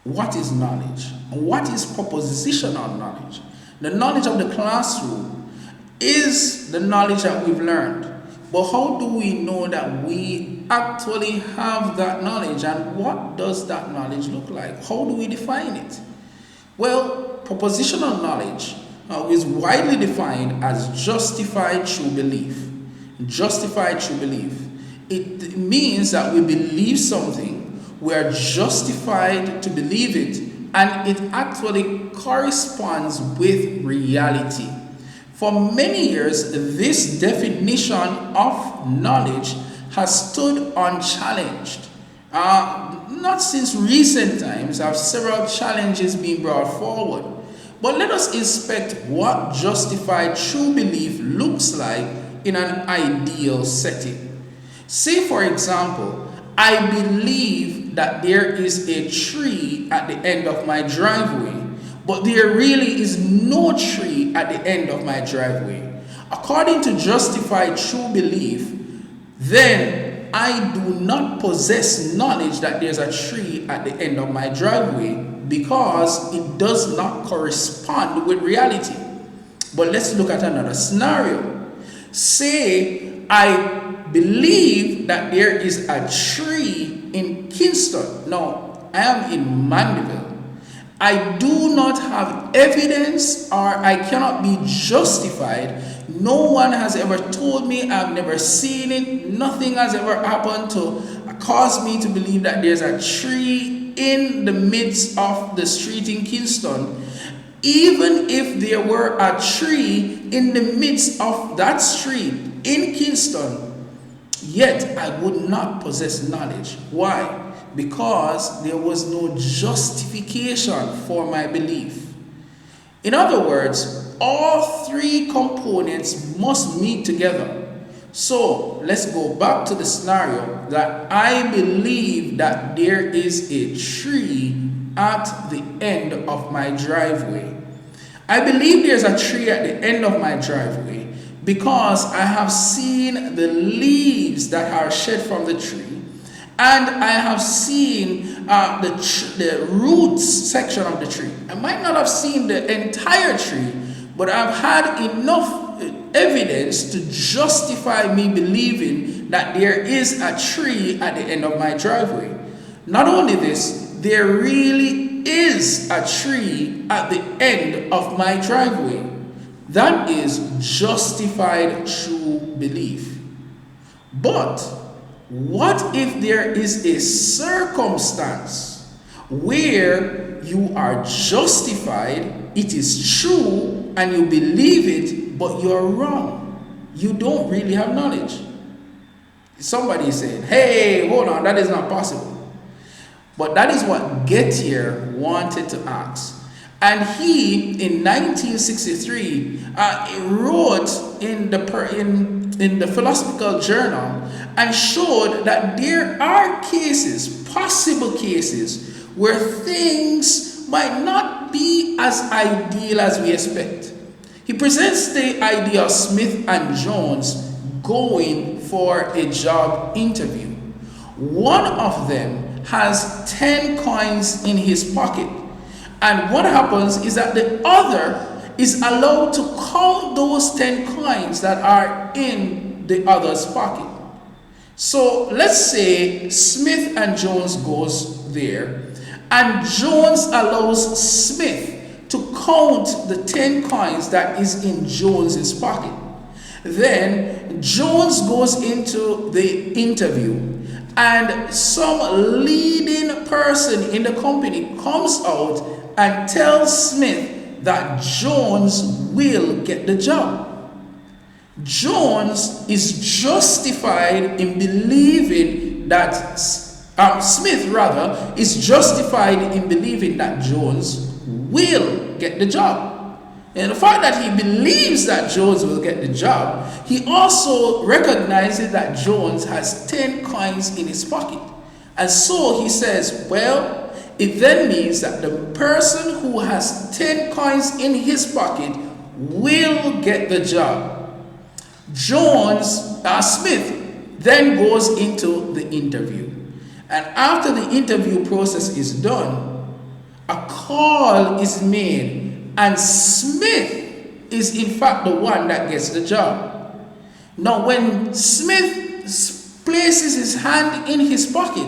what is knowledge? And what is propositional knowledge? The knowledge of the classroom is the knowledge that we've learned. But how do we know that we actually have that knowledge, and what does that knowledge look like? How do we define it? Well, propositional knowledge is widely defined as justified true belief. Justified true belief. It means that we believe something, we are justified to believe it, and it actually corresponds with reality. For many years, this definition of knowledge has stood unchallenged. Not since recent times have several challenges been brought forward. But let us inspect what justified true belief looks like in an ideal setting. Say, for example, I believe that there is a tree at the end of my driveway, but there really is no tree at the end of my driveway. According to justified true belief, then I do not possess knowledge that there's a tree at the end of my driveway because it does not correspond with reality. But let's look at another scenario. Say I believe that there is a tree in Kingston. Now, I am in Mandeville. I do not have evidence, or I cannot be justified. No one has ever told me, I've never seen it, nothing has ever happened to cause me to believe that there's a tree in the midst of the street in Kingston. Even if there were a tree in the midst of that street in Kingston, yet I would not possess knowledge. Why? Because there was no justification for my belief. In other words, all three components must meet together. So let's go back to the scenario that I believe that there is a tree at the end of my driveway. I believe there's a tree at the end of my driveway because I have seen the leaves that are shed from the tree, and I have seen the roots section of the tree. I might not have seen the entire tree, but I've had enough evidence to justify me believing that there is a tree at the end of my driveway. Not only this, there really is a tree at the end of my driveway. That is justified true belief. But what if there is a circumstance where you are justified, it is true, and you believe it, but you're wrong? You don't really have knowledge. Somebody is saying, hey, hold on, that is not possible. But that is what Gettier wanted to ask. And he, in 1963, wrote in the Philosophical Journal and showed that there are cases, possible cases, where things might not be as ideal as we expect. He presents the idea of Smith and Jones going for a job interview. One of them has 10 coins in his pocket. And what happens is that the other is allowed to count those 10 coins that are in the other's pocket. So let's say Smith and Jones goes there, and Jones allows Smith to count the 10 coins that is in Jones's pocket. Then Jones goes into the interview, and some leading person in the company comes out and tells Smith that Jones will get the job. Jones is justified in believing that, Smith rather, is justified in believing that Jones will get the job. And the fact that he believes that Jones will get the job, he also recognizes that Jones has 10 coins in his pocket. And so he says, well, it then means that the person who has 10 coins in his pocket will get the job. Smith then goes into the interview. And after the interview process is done, a call is made and Smith is in fact the one that gets the job. Now when Smith places his hand in his pocket,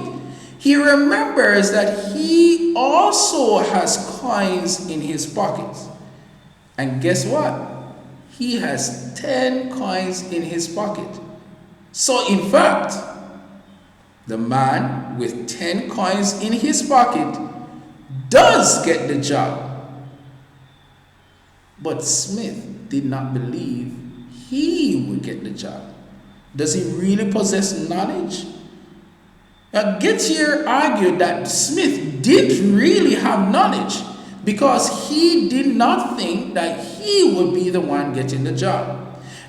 he remembers that he also has coins in his pocket. And guess what? He has 10 coins in his pocket. So in fact, the man with 10 coins in his pocket does get the job. But Smith did not believe he would get the job. Does he really possess knowledge? Now, Gettier argued that Smith did really have knowledge because he did not think that he would be the one getting the job.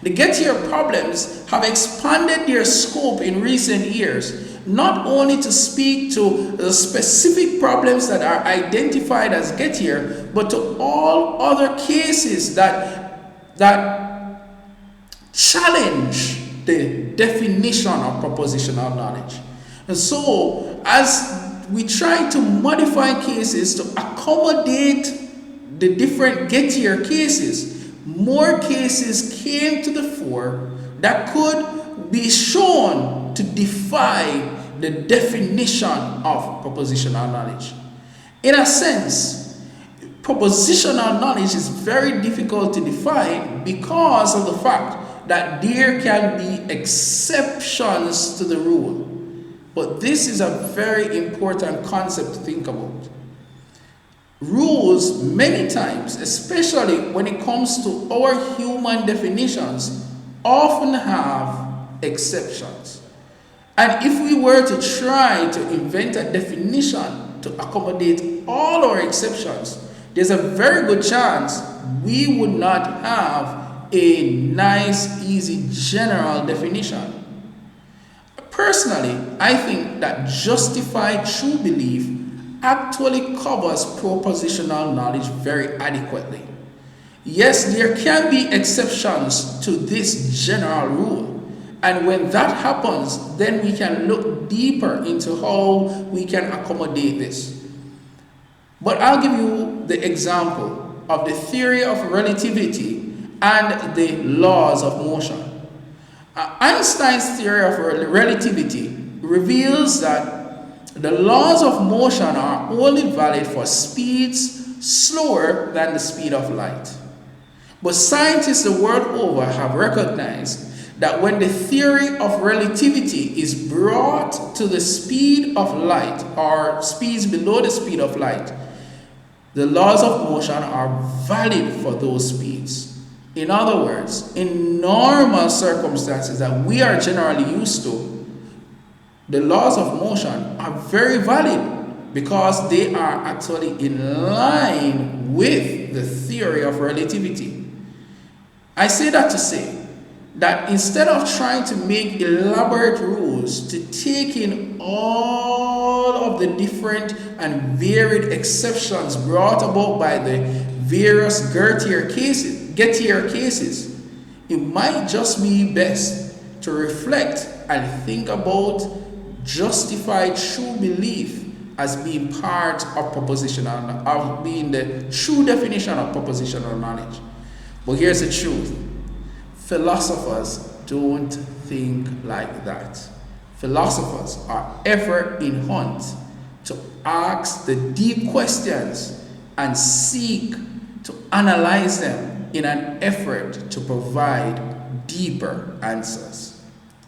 The Gettier problems have expanded their scope in recent years, not only to speak to the specific problems that are identified as Gettier, but to all other cases that challenge the definition of propositional knowledge. And so, as we try to modify cases to accommodate the different Gettier cases, more cases came to the fore that could be shown to defy the definition of propositional knowledge. In a sense, propositional knowledge is very difficult to define because of the fact that there can be exceptions to the rule. But this is a very important concept to think about. Rules, many times, especially when it comes to our human definitions, often have exceptions. And if we were to try to invent a definition to accommodate all our exceptions, there's a very good chance we would not have a nice, easy, general definition. Personally, I think that justified true belief actually covers propositional knowledge very adequately. Yes, there can be exceptions to this general rule, and when that happens, then we can look deeper into how we can accommodate this. But I'll give you the example of the theory of relativity and the laws of motion. Einstein's theory of relativity reveals that the laws of motion are only valid for speeds slower than the speed of light. But scientists the world over have recognized that when the theory of relativity is brought to the speed of light or speeds below the speed of light, the laws of motion are valid for those speeds. In other words, in normal circumstances that we are generally used to, the laws of motion are very valid because they are actually in line with the theory of relativity. I say that to say that instead of trying to make elaborate rules to take in all of the different and varied exceptions brought about by the various Gettier cases, it might just be best to reflect and think about justified true belief as being part of propositional, of being the true definition of propositional knowledge. But here's the truth. Philosophers don't think like that. Philosophers are ever in hunt to ask the deep questions and seek to analyze them in an effort to provide deeper answers.